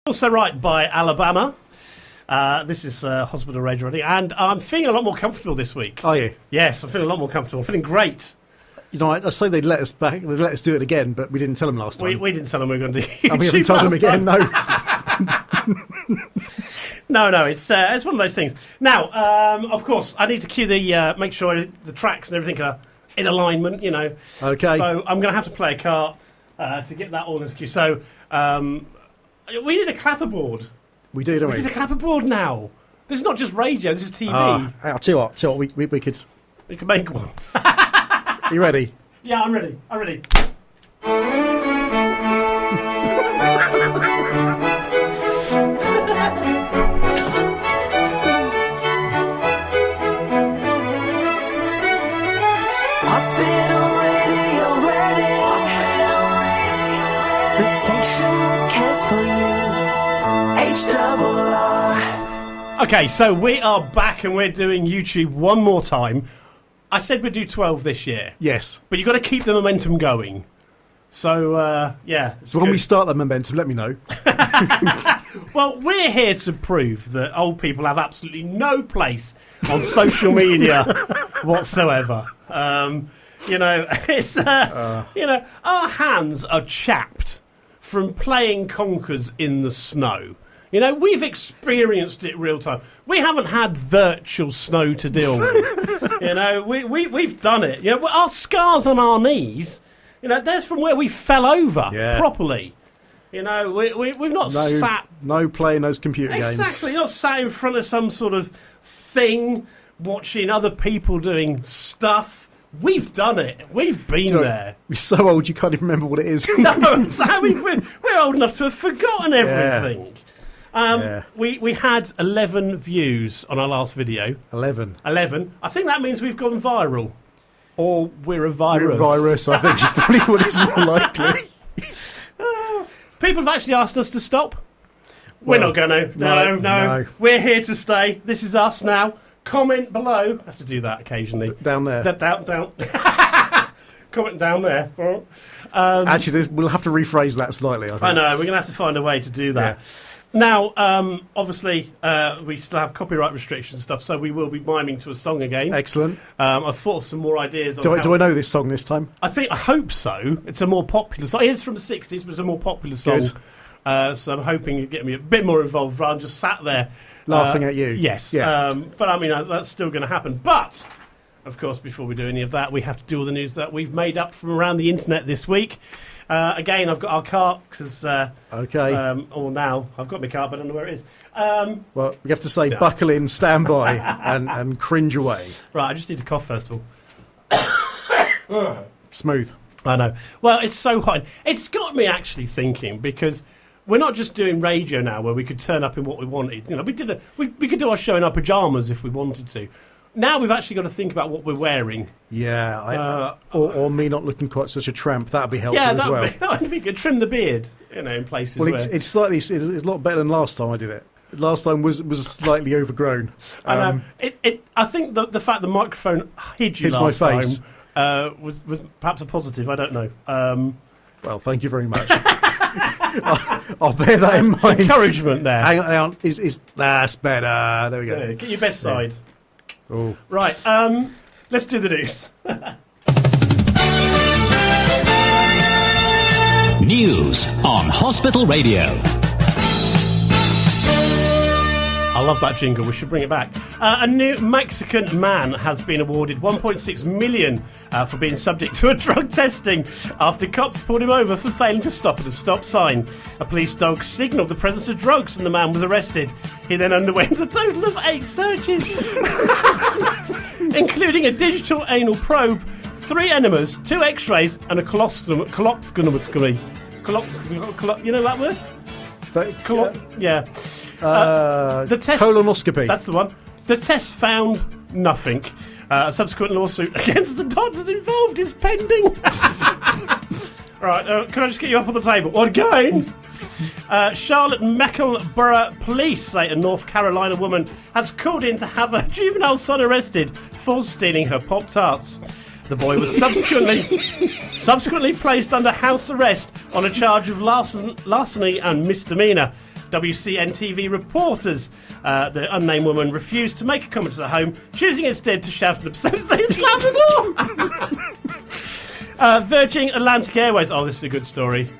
Also right by Alabama. This is Hospital Rage Ready, and I'm feeling a lot more comfortable this week. Are you? Yes, I'm feeling a lot more comfortable. I'm feeling great. You know, I say they'd let us back, they'd let us do it again, but we didn't tell them last time. We didn't tell them we were going to do it. And we haven't told them again, no. No, it's one of those things. Now, of course, I need to cue make sure the tracks and everything are in alignment, you know. Okay. So I'm going to have to play a cart to get that all in cue. So we need a clapperboard. We do, don't we? We need a clapperboard now. This is not just radio, this is TV. I'll tell you what, we could... We could make one. Are you ready? Yeah, I'm ready. Hospital Radio ready. The station that cares for you. HRR. Okay, so we are back and we're doing YouTube one more time. I said we'd do 12 this year. Yes. But you've got to keep the momentum going. So, yeah. So when we start that momentum, let me know. Well, we're here to prove that old people have absolutely no place on social media whatsoever. It's, our hands are chapped from playing conkers in the snow. You know, we've experienced it real time. We haven't had virtual snow to deal with. You know, we've done it. You know, our scars on our knees, you know, that's from where we fell over properly. You know, we've not sat... No playing those computer games. Exactly. You're not sat in front of some sort of thing watching other people doing stuff. We've done it. We've been there. We're so old you can't even remember what it is. No, so we're old enough to have forgotten everything. We had 11 views on our last video. 11. I think that means we've gone viral. Or we're a virus. We're a virus, I think is probably what is more likely. People have actually asked us to stop. We're not going to. No. We're here to stay. This is us now. Comment below. I have to do that occasionally. Down there. Down. Comment down there. Actually, we'll have to rephrase that slightly, I think. I know. We're going to have to find a way to do that. Yeah. Now, obviously, we still have copyright restrictions and stuff, so we will be miming to a song again. Excellent. I've thought of some more ideas. Do I know this song this time? I hope so. It's a more popular song. It's from the 60s, but it's a more popular song. So I'm hoping you get me a bit more involved rather than just sat there. Laughing at you. Yes. Yeah. But, I mean, that's still going to happen. But, of course, before we do any of that, we have to do all the news that we've made up from around the internet this week. Again, I've got our cart because now I've got my cart, but I don't know where it is. Well, we have to say buckle in, stand by, and cringe away. Right, I just need to cough first of all. Smooth. I know. Well, it's so hot. It's got me actually thinking because we're not just doing radio now where we could turn up in what we wanted. You know, we could do our show in our pajamas if we wanted to. Now we've actually got to think about what we're wearing. Yeah, or me not looking quite such a tramp. That'd be helpful as well. That would be good. Trim the beard, you know, in places. Well, it's a lot better than last time I did it. Last time was slightly overgrown. I know. I think the fact the microphone hid you last my face. Time was perhaps a positive. I don't know. Well, thank you very much. I'll bear that in mind. Encouragement there. Hang on. Is that's better? There we go. Yeah, get your best side. Oh. Right, let's do the news. News on Hospital Radio. I love that jingle. We should bring it back. A new Mexican man has been awarded $1.6 million for being subject to a drug testing after cops pulled him over for failing to stop at a stop sign. A police dog signalled the presence of drugs and the man was arrested. He then underwent a total of 8 searches, including a digital anal probe, 3 enemas, 2 x-rays and a coloscopy. You know that word? Yeah. The test, colonoscopy. That's the one. The test found nothing. A subsequent lawsuit against the doctors involved is pending. Right, can I just get you up on the table? Well, again. Charlotte-Mecklenburg police say a North Carolina woman has called in to have her juvenile son arrested for stealing her Pop-Tarts. The boy was subsequently placed under house arrest on a charge of larceny and misdemeanour. WCN-TV reporters. The unnamed woman refused to make a comment to the home, choosing instead to shout an obscenity and slam the door. Virgin Atlantic Airways. Oh, this is a good story.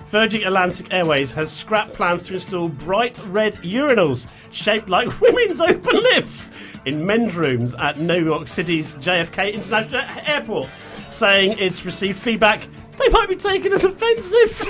Virgin Atlantic Airways has scrapped plans to install bright red urinals shaped like women's open lips in men's rooms at New York City's JFK International Airport, saying it's received feedback they might be taken as offensive.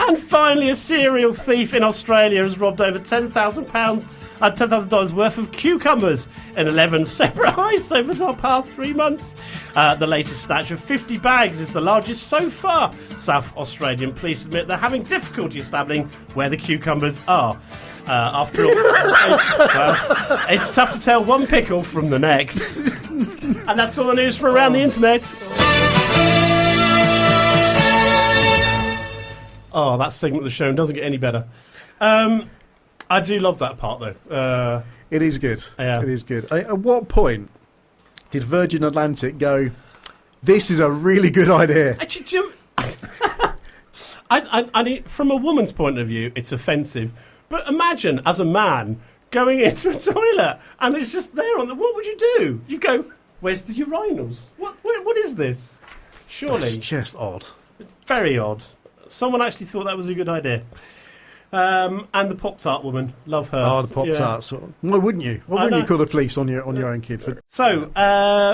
And finally, a serial thief in Australia has robbed over $10,000 worth of cucumbers in 11 separate heists over the past 3 months. The latest snatch of 50 bags is the largest so far. South Australian police admit they're having difficulty establishing where the cucumbers are. After all, it's tough to tell one pickle from the next. And that's all the news from around the internet. Oh, that segment of the show doesn't get any better. I do love that part, though. It is good. Yeah. It is good. At what point did Virgin Atlantic go, this is a really good idea? Actually, Jim, I need, from a woman's point of view, it's offensive. But imagine, as a man, going into a toilet and it's just there on the... What would you do? You go, where's the urinals? What is this? Surely. It's just odd. It's very odd. Someone actually thought that was a good idea. And the Pop-Tart woman. Love her. Oh, the Pop-Tarts. Yeah. Why wouldn't you? Why wouldn't you call the police on your own kid? So,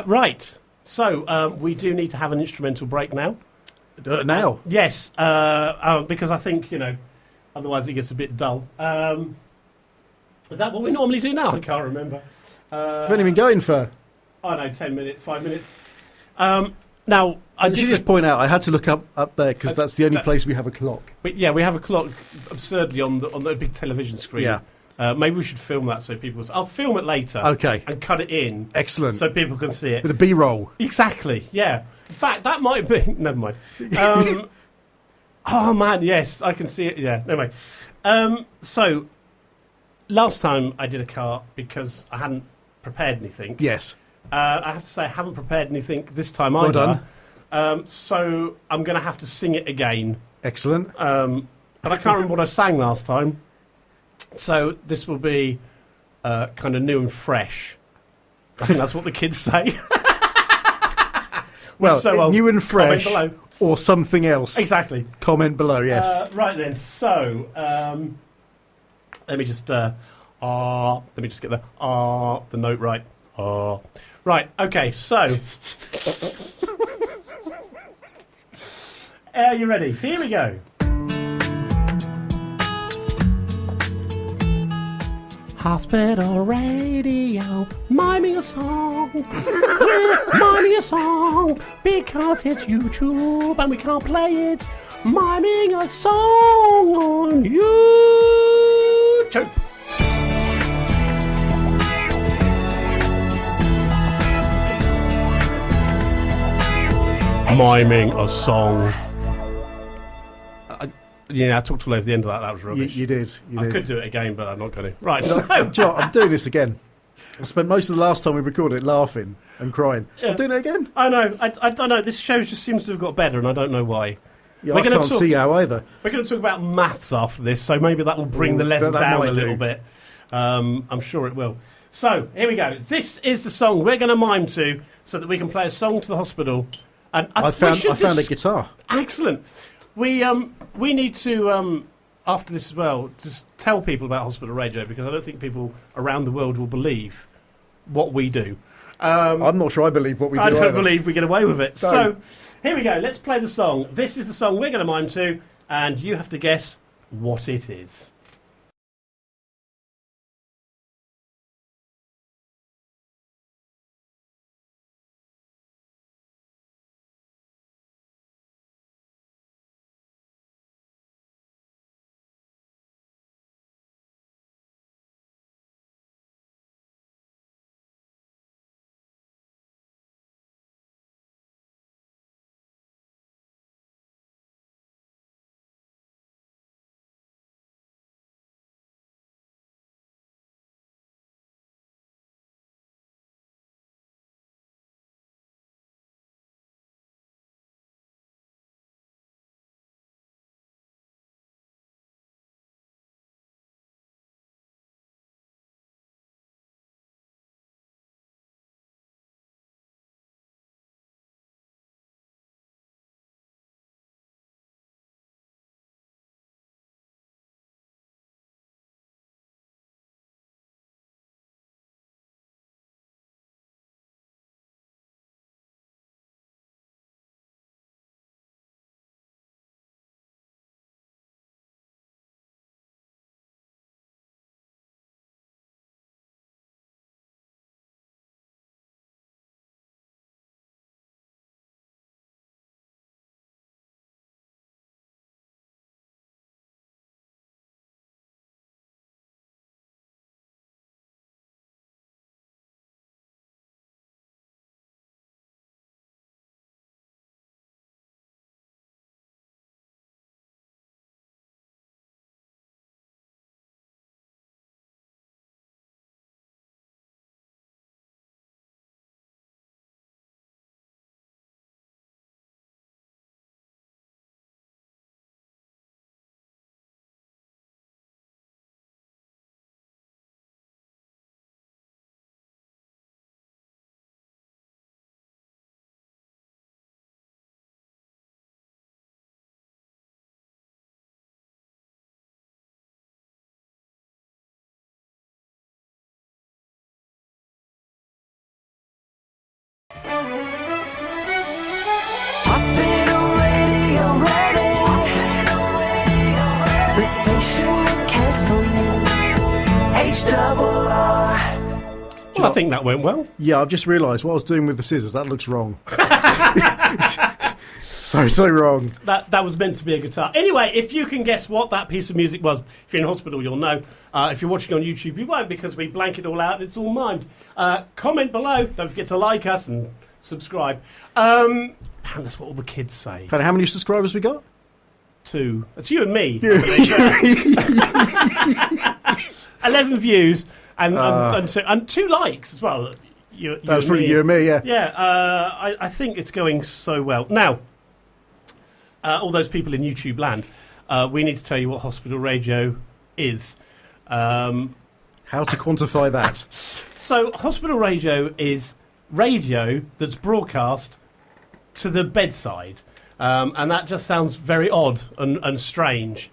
right. So, we do need to have an instrumental break now. Now? Yes. Because I think, otherwise it gets a bit dull. Is that what we normally do now? I can't remember. I've only been going for... I know, 10 minutes, 5 minutes. Now, I should just point out, I had to look up there because that's the only place we have a clock. We have a clock absurdly on the big television screen. Yeah. Maybe we should film that so people... I'll film it later. Okay. And cut it in. Excellent. So people can see it. With a B-roll. Exactly, yeah. In fact, that might be... Never mind. Oh, man, yes, I can see it. Yeah, never mind. So, last time I did a car because I hadn't prepared anything. Yes. I have to say I haven't prepared anything this time either. Well done. So I'm going to have to sing it again. Excellent. And I can't remember what I sang last time. So this will be kind of new and fresh. I think that's what the kids say. Well, so new and fresh or something else. Exactly. Comment below, yes. Right then, so let me just get the note right. Right, okay, so... Are you ready? Here we go. Hospital radio, miming a song. We're miming a song because it's YouTube and we can't play it. Miming a song on YouTube. Miming a song. I talked all over the end of that. That was rubbish. You did. I could do it again, but I'm not going to. Right. Joe, I'm doing this again. I spent most of the last time we recorded it laughing and crying. Yeah. I'm doing it again. I know. I don't know. This show just seems to have got better, and I don't know why. Yeah, I can't see how either. We're going to talk about maths after this, so maybe that will bring the level down a little bit. I'm sure it will. So, here we go. This is the song we're going to mime to so that we can play a song to the hospital. And I found a guitar. Excellent. We need to after this as well just tell people about hospital radio because I don't think people around the world will believe what we do. I'm not sure I believe what we do. I don't either. believe we get away with it. So here we go. Let's play the song. This is the song we're going to mime to, and you have to guess what it is. Well, I think that went well. Yeah, I've just realised what I was doing with the scissors. That looks wrong. So wrong. That was meant to be a guitar. Anyway, if you can guess what that piece of music was, if you're in hospital, you'll know. If you're watching on YouTube, you won't, because we blank it all out and it's all mimed. Comment below. Don't forget to like us and subscribe. Man, that's what all the kids say. How many subscribers we got? 2. That's you and me. 11 views and 2 likes as well. That's probably you and me, yeah. Yeah, I think it's going so well. Now, all those people in YouTube land, we need to tell you what hospital radio is. How to quantify that? So, hospital radio is radio that's broadcast to the bedside. And that just sounds very odd and strange.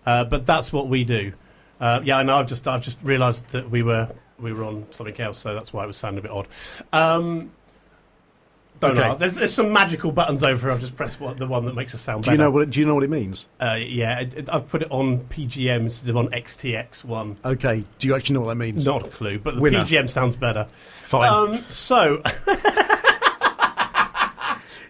But that's what we do. Yeah, I know. I've just realised that we were on something else, so that's why it was sounding a bit odd. Don't know. There's some magical buttons over here. I've just pressed the one that makes us sound better. Do you know what it means? Yeah, I've put it on PGM instead of on XTX1. Okay. Do you actually know what that means? Not a clue, but the Winner. PGM sounds better. Fine. So,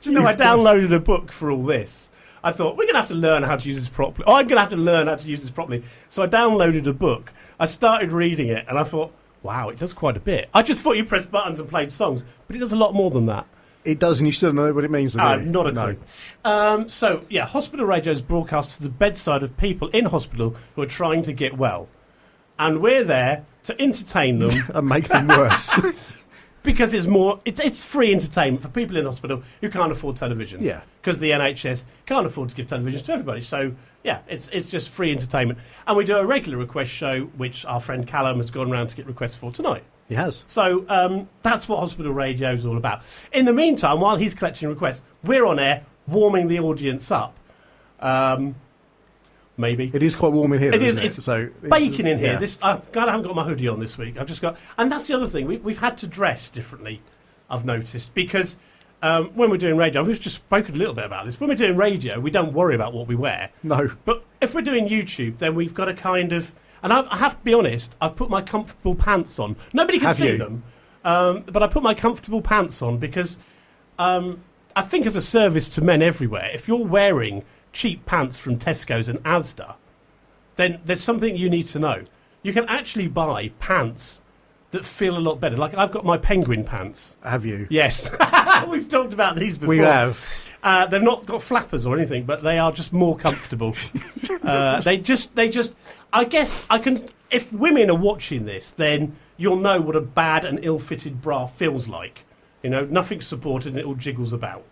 do you know, I downloaded a book for all this. I thought, we're going to have to learn how to use this properly. I'm going to have to learn how to use this properly. So I downloaded a book. I started reading it, and I thought, wow, it does quite a bit. I just thought you pressed buttons and played songs, but it does a lot more than that. It does, and you still know what it means. Not a clue. So, yeah, hospital radio is broadcast to the bedside of people in hospital who are trying to get well. And we're there to entertain them. And make them worse. Because it's free entertainment for people in hospital who can't afford television. Yeah. Because the NHS can't afford to give televisions to everybody. So, yeah, it's just free entertainment. And we do a regular request show, which our friend Callum has gone around to get requests for tonight. He has. So that's what hospital radio is all about. In the meantime, while he's collecting requests, we're on air warming the audience up. Maybe. It is quite warm in here. It's baking in here. Yeah. I'm glad I haven't got my hoodie on this week. And that's the other thing. We've had to dress differently, I've noticed, because when we're doing radio, we've just spoken a little bit about this. When we're doing radio, we don't worry about what we wear. No. But if we're doing YouTube, then we've got to kind of... And I have to be honest, I've put my comfortable pants on. Nobody can see them. But I put my comfortable pants on because I think as a service to men everywhere, if you're wearing cheap pants from Tesco's and Asda, then there's something you need to know. You can actually buy pants that feel a lot better. Like, I've got my penguin pants. Have you? Yes. We've talked about these before. We have. They've not got flappers or anything, but they are just more comfortable. They just. I guess I can. If women are watching this, then you'll know what a bad and ill-fitted bra feels like. You know, nothing's supported and it all jiggles about.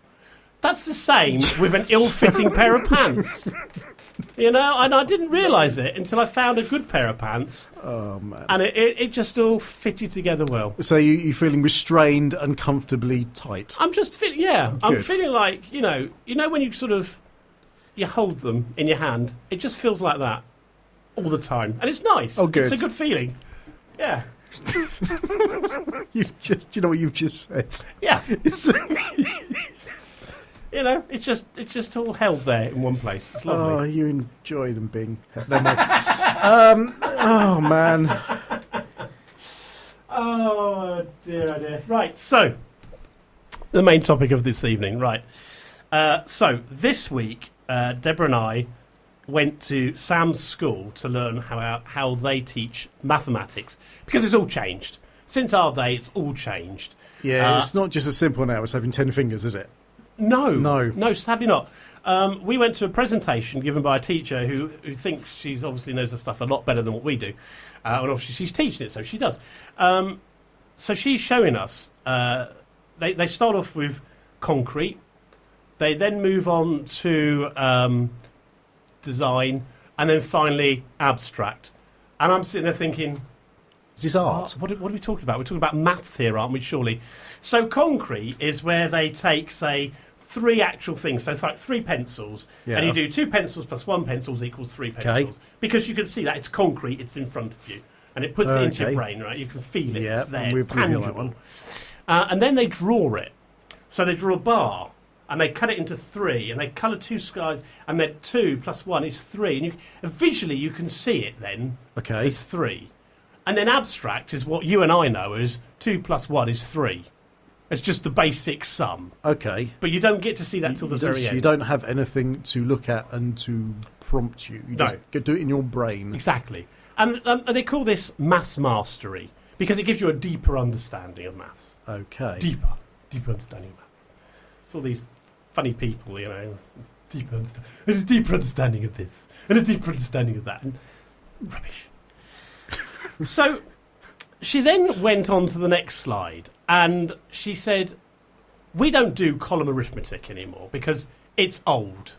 That's the same with an ill-fitting pair of pants. You know, and I didn't realise it until I found a good pair of pants. Oh, man. And it just all fitted together well. So you're feeling restrained and comfortably tight? I'm just feeling, I'm feeling like, you know when you sort of, you hold them in your hand, it just feels like that all the time. And it's nice. Oh, good. It's a good feeling. Yeah. You know what you've just said? Yeah. You know, it's just all held there in one place. It's lovely. Oh, you enjoy them being... Never mind. Oh, man. Oh, dear, oh, dear. Right, so, the main topic of this evening, right. So, this week, Deborah and I went to Sam's school to learn how they teach mathematics, because it's all changed. Since our day, it's all changed. Yeah, it's not just as simple now as having 10 fingers, is it? No, sadly not. We went to a presentation given by a teacher who thinks she's obviously knows her stuff a lot better than what we do. And obviously she's teaching it, so she does. So she's showing us. They start off with concrete. They then move on to design. And then finally abstract. And I'm sitting there thinking... Is this art? What are we talking about? We're talking about maths here, aren't we, surely? So concrete is where they take, say... 3 actual things, so it's like 3 pencils, and you do 2 pencils plus 1 pencil equals 3 pencils. Because you can see that it's concrete, it's in front of you, and it puts it into your brain, right? You can feel it, it's there, it's tangible. And then they draw it. So they draw a bar, and they cut it into 3, and they colour 2 skies, and then 2 plus 1 is 3, and visually you can see it then as 3. And then abstract is what you and I know as 2 + 1 is 3. It's just the basic sum. Okay. But you don't get to see that till the very end. You don't have anything to look at and to prompt you. You just do it in your brain. Exactly. And they call this maths mastery because it gives you a deeper understanding of maths. Okay. Deeper understanding of maths. It's all these funny people, there's a deeper understanding of this and a deeper understanding of that. And rubbish. So she then went on to the next slide and she said, we don't do column arithmetic anymore because it's old.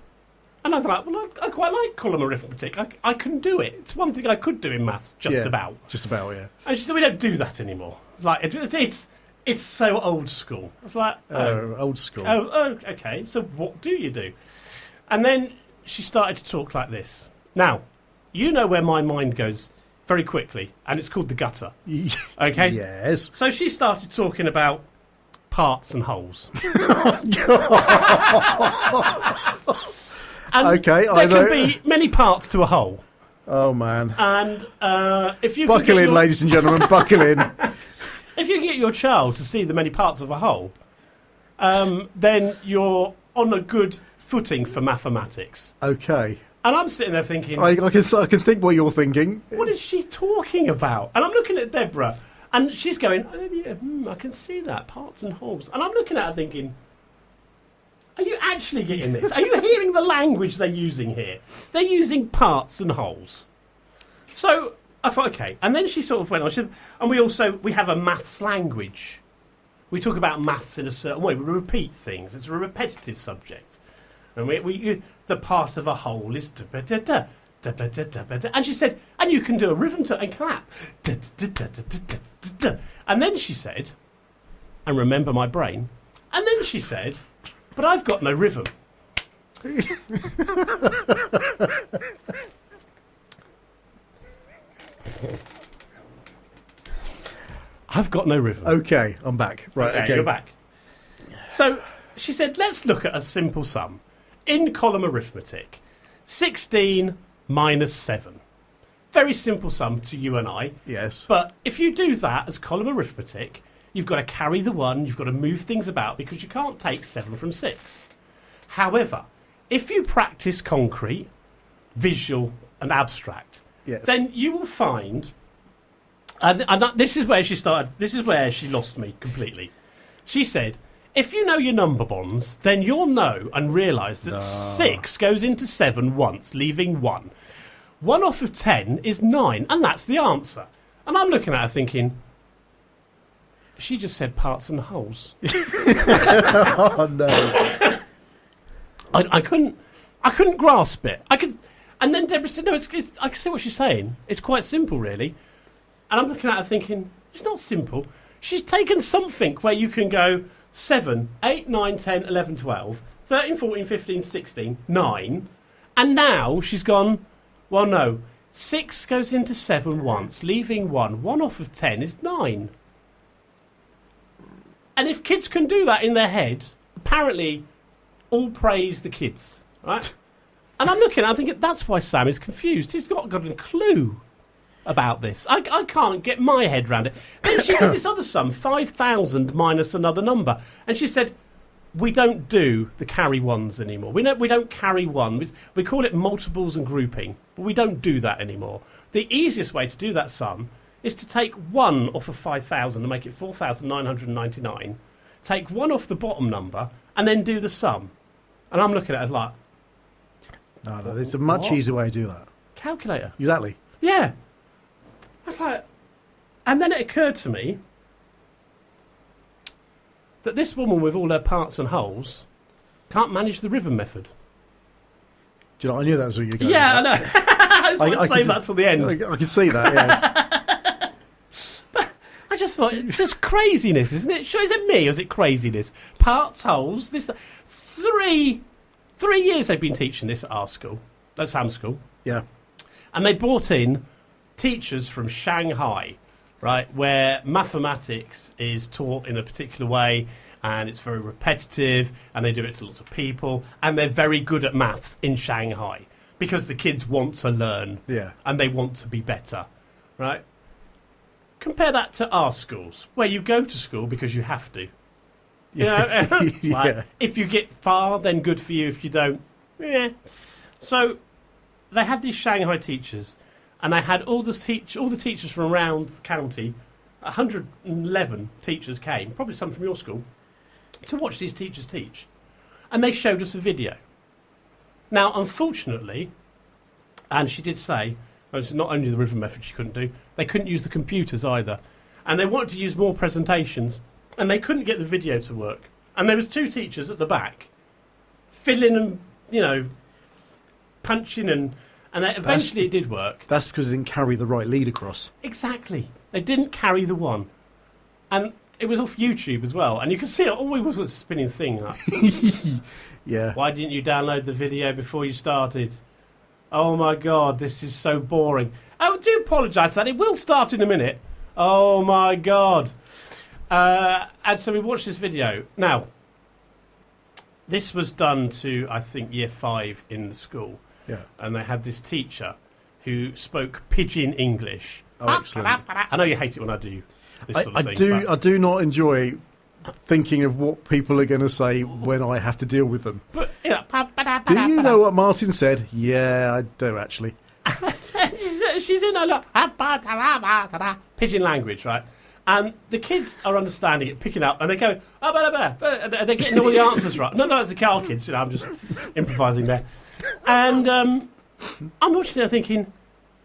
And I was like, well, I quite like column arithmetic. I can do it. It's one thing I could do in maths, just about. Just about, yeah. And she said, we don't do that anymore. Like, it's so old school. I was like, old school. Oh, okay. So what do you do? And then she started to talk like this. Now, you know where my mind goes very quickly, and it's called the gutter. Okay? Yes. So she started talking about parts and holes. And okay, there can be many parts to a hole. Oh, man. And if you buckle in, ladies and gentlemen, buckle in. If you can get your child to see the many parts of a hole, then you're on a good footing for mathematics. Okay. And I'm sitting there thinking... I can think what you're thinking. What is she talking about? And I'm looking at Deborah, and she's going, oh, yeah, I can see that, parts and holes. And I'm looking at her thinking... Are you actually getting this? Are you hearing the language they're using here? They're using parts and holes. So I thought, okay. And then she sort of went on. And we have a maths language. We talk about maths in a certain way. We repeat things. It's a repetitive subject. And the part of a whole is da-ba-da-da, da-ba-da-da-ba-da. And she said, and you can do a rhythm to and clap. Da-da-da-da-da-da-da. And then she said, and remember my brain. And then she said... But I've got no rhythm. I've got no rhythm. Okay, I'm back. Right, okay. You're back. So she said, let's look at a simple sum. In column arithmetic, 16 minus 7. Very simple sum to you and I. Yes. But if you do that as column arithmetic... You've got to carry the 1, you've got to move things about because you can't take 7 from 6. However, if you practice concrete, visual and abstract, then you will find... And this is where she started, this is where she lost me completely. She said, if you know your number bonds, then you'll know and realise that 6 goes into 7 once, leaving 1. 1 off of 10 is 9, and that's the answer. And I'm looking at her thinking... She just said parts and holes. Oh no! I couldn't grasp it. And then Deborah said, "No, I can see what she's saying. It's quite simple, really." And I'm looking at her thinking, "It's not simple." She's taken something where you can go 7, 8, 9, 10, 11, 12, 13, 14, 15, 16, 9, and now she's gone. Well, no, 6 goes into 7 once, leaving 1. 1 off of 10 is 9. And if kids can do that in their heads, apparently all praise the kids, right? And I'm looking, I think that's why Sam is confused. He's not got a clue about this. I can't get my head around it. Then she did this other sum, 5,000 minus another number. And she said, we don't do the carry ones anymore. We don't carry one. We call it multiples and grouping, but we don't do that anymore. The easiest way to do that sum is to take 1 off of 5,000 and make it 4,999, take 1 off the bottom number, and then do the sum. And I'm looking at it like... No, there's a much easier way to do that. Calculator. Exactly. Yeah. I was like... And then it occurred to me that this woman with all her parts and holes can't manage the rhythm method. Do you know, I knew that was where you were going. Yeah, I know. I was save that till the end. I can see that, yes. I just thought, it's just craziness, isn't it? Sure, is it me or is it craziness? Parts, holes, this... 3 years they've been teaching this at our school, at Sam's school. Yeah. And they brought in teachers from Shanghai, right, where mathematics is taught in a particular way and it's very repetitive and they do it to lots of people and they're very good at maths in Shanghai because the kids want to learn and they want to be better, right? compare that to our schools, where you go to school because you have to. You know, Yeah. like, if you get far, then good for you. If you don't, yeah. So they had these Shanghai teachers, and they had all the teachers from around the county. 111 teachers came, probably some from your school, to watch these teachers teach, and they showed us a video. Now, unfortunately, and she did say, it's not only the river method she couldn't do, they couldn't use the computers either, and they wanted to use more presentations. And they couldn't get the video to work. And there was 2 teachers at the back, fiddling and, punching and eventually it did work. That's because they didn't carry the right lead across. Exactly. They didn't carry the one. And it was off YouTube as well. And you can see it, all it was a spinning thing. Like, Yeah. why didn't you download the video before you started? Oh my God, this is so boring. I do apologise for that. It will start in a minute. Oh my God. And so we watched this video. Now, this was done to, I think, year 5 in the school. Yeah. And they had this teacher who spoke pidgin English. Oh, excellent. I know you hate it when I do this sort of thing. I do not enjoy thinking of what people are going to say when I have to deal with them. But, Do you know what Martin said? Yeah, I do, actually. she's in a pidgin language, right? And the kids are understanding it, picking up, and they're going, and they're getting all the answers right. No, it's the Carl kids, I'm just improvising there. And I'm watching it thinking,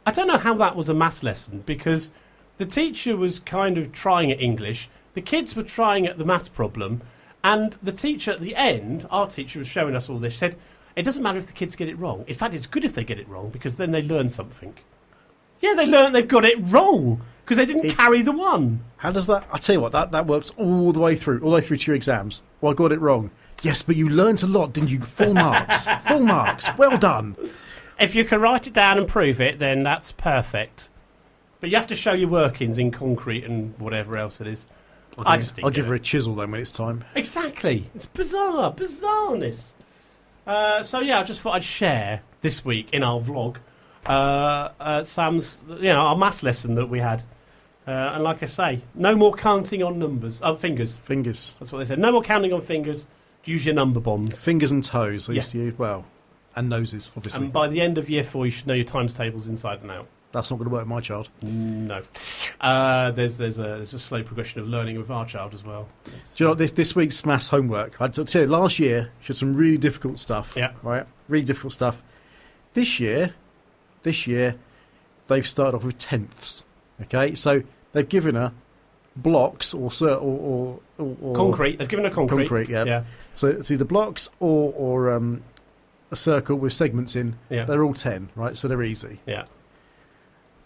I don't know how that was a maths lesson, because the teacher was kind of trying at English, the kids were trying at the maths problem, and the teacher at the end, our teacher was showing us all this, said, it doesn't matter if the kids get it wrong. In fact, it's good if they get it wrong, because then they learn something. Yeah, they learn they've got it wrong, because they didn't carry the one. How does that... I'll tell you what, that works all the way through to your exams. Well, I got it wrong. Yes, but you learnt a lot, didn't you? Full marks. Full marks. Well done. If you can write it down and prove it, then that's perfect. But you have to show your workings in concrete and whatever else it is. I'll give her a chisel then when it's time. Exactly. It's bizarreness. So yeah, I just thought I'd share this week in our vlog Sam's, our maths lesson that we had. And like I say, no more counting on fingers. Fingers. That's what they said. No more counting on fingers. Use your number bonds. Fingers and toes. I used to use, and noses, obviously. And by the end of year 4, you should know your times tables inside and out. That's not going to work with my child. No. There's a slow progression of learning with our child as well. Do you know what, this week's maths homework? I tell you, last year she had some really difficult stuff. Yeah. Right. Really difficult stuff. This year, they've started off with tenths. Okay, so they've given her blocks or concrete. They've given her concrete. Concrete, yeah. So it's either blocks or a circle with segments in. Yeah. They're all 10, right? So they're easy. Yeah.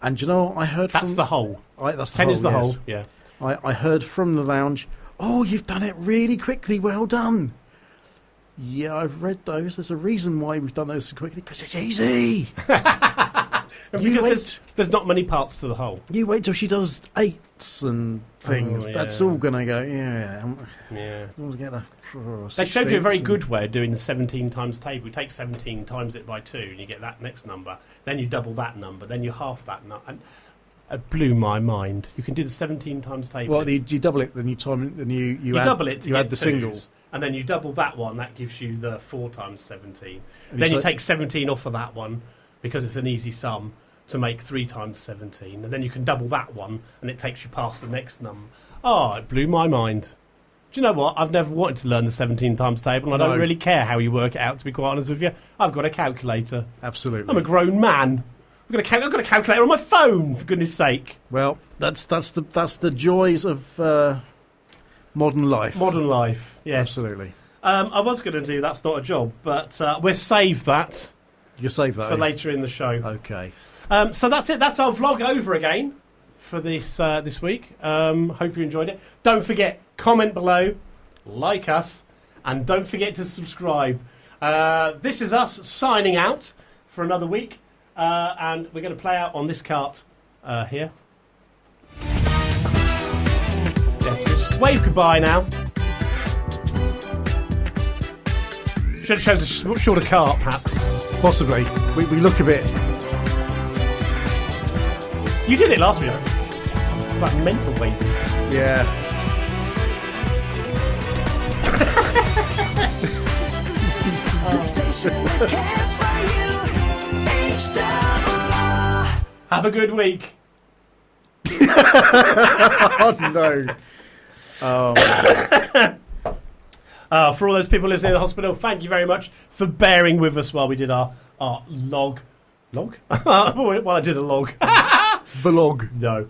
And do you know what I heard That's the whole. That's the 10 whole, is the yes. whole, yeah. I heard from the lounge, oh, you've done it really quickly, well done. Yeah, I've read those. There's a reason why we've done those so quickly, because it's easy. Because there's not many parts to the whole. You wait till she does 8s and things. Yeah. That's all going to go, Yeah. We'll get a They showed you a very 16s good way of doing the 17 times table. You take 17 times it by 2 and you get that next number. Then you double that number. Then you half that number. And it blew my mind. You can do the 17 times table. Well, you double it, then you time it, then you add, double it to you get add the twos, single. and then you double that one. That gives you the 4 times 17. And Then you take 17 off of that one because it's an easy sum to make 3 times 17, and then you can double that one, and it takes you past the next number. Oh, it blew my mind. Do you know what? I've never wanted to learn the 17 times table, and I don't really care how you work it out, to be quite honest with you. I've got a calculator. Absolutely. I'm a grown man. I've got a calculator on my phone, for goodness sake. Well, that's the joys of modern life. Modern life, yes. Absolutely. I was going to do That's Not a Job, but we'll save that. You can save that for later in the show. Okay. So that's it. That's our vlog over again for this week. Hope you enjoyed it. Don't forget, comment below, like us, and don't forget to subscribe. This is us signing out for another week, and we're going to play out on this cart here. Yes, just wave goodbye now. Should have chosen a shorter cart, perhaps. Possibly. We look a bit. You did it last week. It's like mental waving. Yeah. The station that cares for you. HWR. Have a good week. Oh no. Oh. For all those people listening in the hospital, thank you very much for bearing with us while we did our log? While I did a log. Vlog. No.